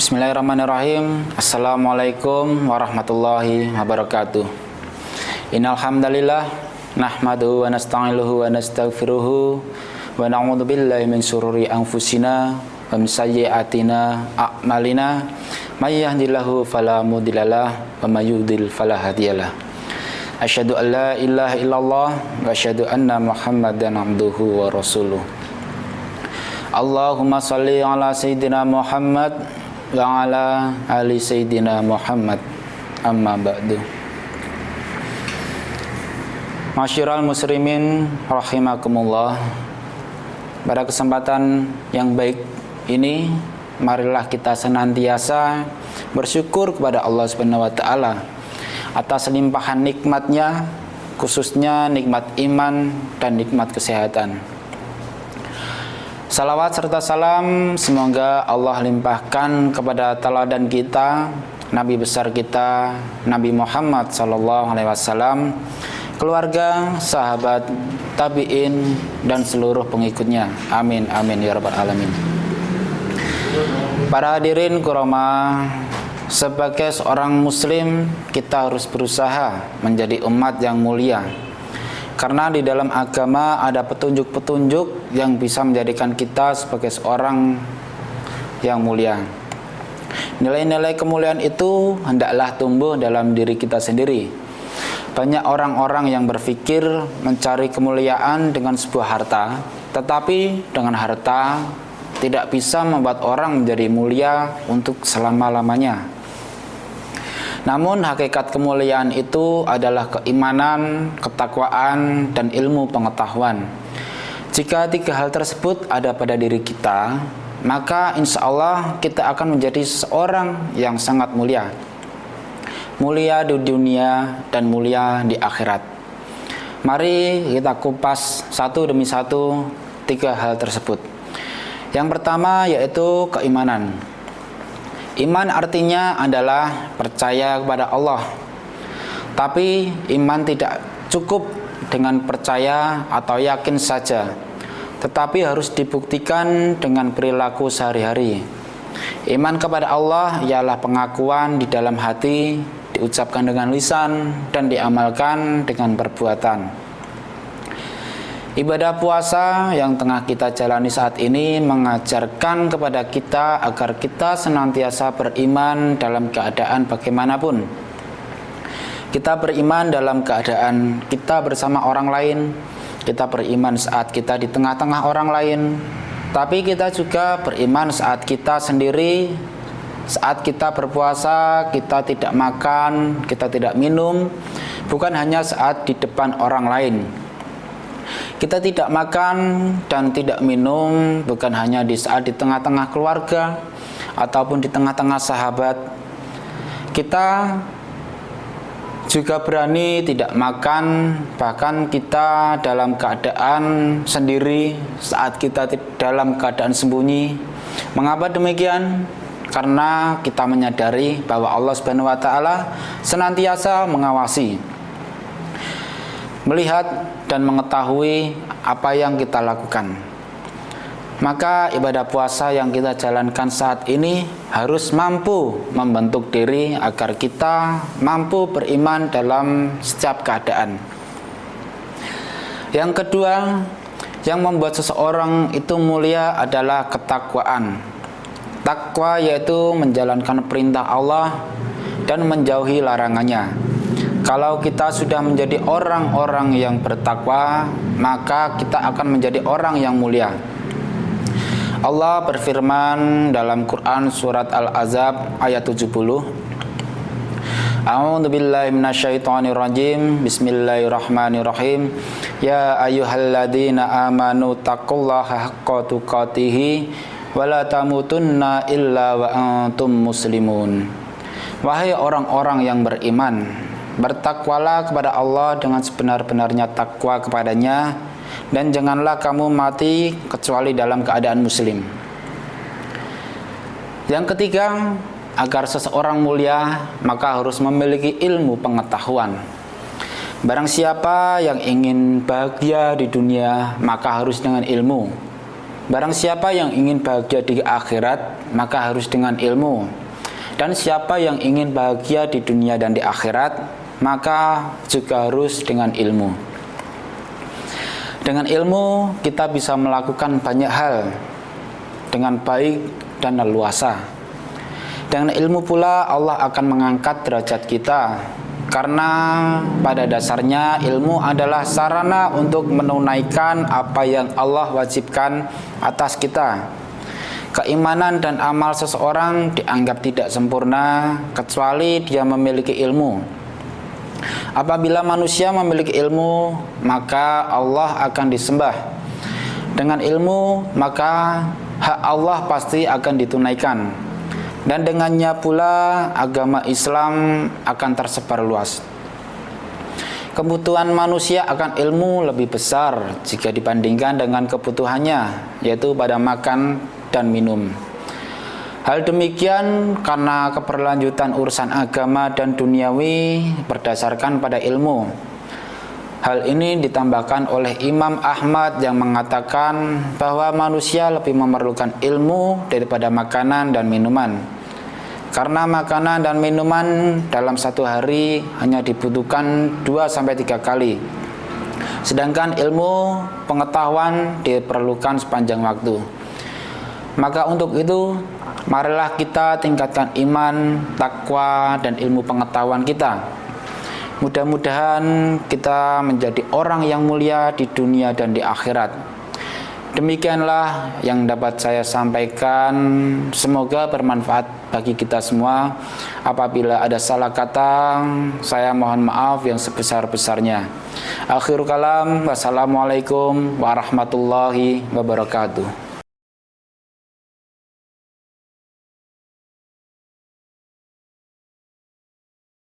Bismillahirrahmanirrahim. Assalamualaikum warahmatullahi wabarakatuh. Innal hamdalillah nahmaduhu wa nasta'inuhu wa nastaghfiruhu wa na'udzu billahi min syururi anfusina wa min sayyiatina a'malina. May yahdihillahu fala mudhillalah wa may yudhlil fala hadiyalah. Asyhadu an la ilaha illallah wa asyhadu anna Muhammadan abduhu wa rasuluh. Allahumma shalli ala sayyidina Muhammad wa ala ali sayyidina Muhammad, amma ba'du. Masyiral muslimin rahimakumullah. Pada kesempatan yang baik ini, marilah kita senantiasa bersyukur kepada Allah Subhanahu wa taala atas limpahan nikmatnya, khususnya nikmat iman dan nikmat kesehatan. Salawat serta salam semoga Allah limpahkan kepada teladan kita, Nabi besar kita, Nabi Muhammad SAW, keluarga, sahabat, tabi'in, dan seluruh pengikutnya. Amin, amin, ya rabbal alamin. Para hadirin kurama, sebagai seorang muslim, kita harus berusaha menjadi umat yang mulia. Karena di dalam agama ada petunjuk-petunjuk yang bisa menjadikan kita sebagai seorang yang mulia. Nilai-nilai kemuliaan itu hendaklah tumbuh dalam diri kita sendiri. Banyak orang-orang yang berpikir mencari kemuliaan dengan sebuah harta, tetapi dengan harta tidak bisa membuat orang menjadi mulia untuk selama-lamanya. Namun hakikat kemuliaan itu adalah keimanan, ketakwaan, dan ilmu pengetahuan. Jika tiga hal tersebut ada pada diri kita, maka insya Allah kita akan menjadi seorang yang sangat mulia. Mulia di dunia dan mulia di akhirat. Mari kita kupas satu demi satu tiga hal tersebut. Yang pertama yaitu keimanan. Iman artinya adalah percaya kepada Allah. Tapi iman tidak cukup dengan percaya atau yakin saja, tetapi harus dibuktikan dengan perilaku sehari-hari. Iman kepada Allah ialah pengakuan di dalam hati, diucapkan dengan lisan, dan diamalkan dengan perbuatan. Ibadah puasa yang tengah kita jalani saat ini mengajarkan kepada kita agar kita senantiasa beriman dalam keadaan bagaimanapun. Kita beriman dalam keadaan kita bersama orang lain, kita beriman saat kita di tengah-tengah orang lain, tapi kita juga beriman saat kita sendiri, saat kita berpuasa, kita tidak makan, kita tidak minum, bukan hanya saat di depan orang lain. Kita tidak makan dan tidak minum bukan hanya di saat di tengah-tengah keluarga ataupun di tengah-tengah sahabat. Kita juga berani tidak makan, bahkan kita dalam keadaan sendiri saat kita dalam keadaan sembunyi. Mengapa demikian? Karena kita menyadari bahwa Allah Subhanahu wa taala senantiasa mengawasi, melihat dan mengetahui apa yang kita lakukan. Maka ibadah puasa yang kita jalankan saat ini harus mampu membentuk diri agar kita mampu beriman dalam setiap keadaan. Yang kedua, yang membuat seseorang itu mulia adalah ketakwaan. Takwa yaitu menjalankan perintah Allah dan menjauhi larangannya. Kalau kita sudah menjadi orang-orang yang bertakwa, maka kita akan menjadi orang yang mulia. Allah berfirman dalam Quran surat Al-Ahzab ayat 70. A'udzu billahi minasyaitonir rajim. Bismillahirrahmanirrahim. Ya ayyuhalladzina amanu taqullaha haqqa tuqatih wa la tamutunna illa wa antum muslimun. Wahai orang-orang yang beriman, bertakwalah kepada Allah dengan sebenar-benarnya takwa kepadanya, dan janganlah kamu mati kecuali dalam keadaan muslim. Yang ketiga, agar seseorang mulia maka harus memiliki ilmu pengetahuan. Barang siapa yang ingin bahagia di dunia maka harus dengan ilmu. Barang siapa yang ingin bahagia di akhirat, maka harus dengan ilmu. Dan siapa yang ingin bahagia di dunia dan di akhirat, maka juga harus dengan ilmu. Dengan ilmu kita bisa melakukan banyak hal dengan baik dan leluasa. Dengan ilmu pula Allah akan mengangkat derajat kita, karena pada dasarnya ilmu adalah sarana untuk menunaikan apa yang Allah wajibkan atas kita. Keimanan dan amal seseorang dianggap tidak sempurna kecuali dia memiliki ilmu. Apabila manusia memiliki ilmu, maka Allah akan disembah. Dengan ilmu, maka hak Allah pasti akan ditunaikan. Dan dengannya pula agama Islam akan tersebar luas. Kebutuhan manusia akan ilmu lebih besar jika dibandingkan dengan kebutuhannya, yaitu pada makan dan minum. Hal demikian karena keberlanjutan urusan agama dan duniawi berdasarkan pada ilmu. Hal ini ditambahkan oleh Imam Ahmad yang mengatakan bahwa manusia lebih memerlukan ilmu daripada makanan dan minuman. Karena makanan dan minuman dalam satu hari hanya dibutuhkan 2-3 kali. Sedangkan ilmu pengetahuan diperlukan sepanjang waktu. Maka untuk itu, marilah kita tingkatkan iman, takwa, dan ilmu pengetahuan kita. Mudah-mudahan kita menjadi orang yang mulia di dunia dan di akhirat. Demikianlah yang dapat saya sampaikan. Semoga bermanfaat bagi kita semua. Apabila ada salah kata, saya mohon maaf yang sebesar-besarnya. Akhirul kalam, wassalamualaikum warahmatullahi wabarakatuh.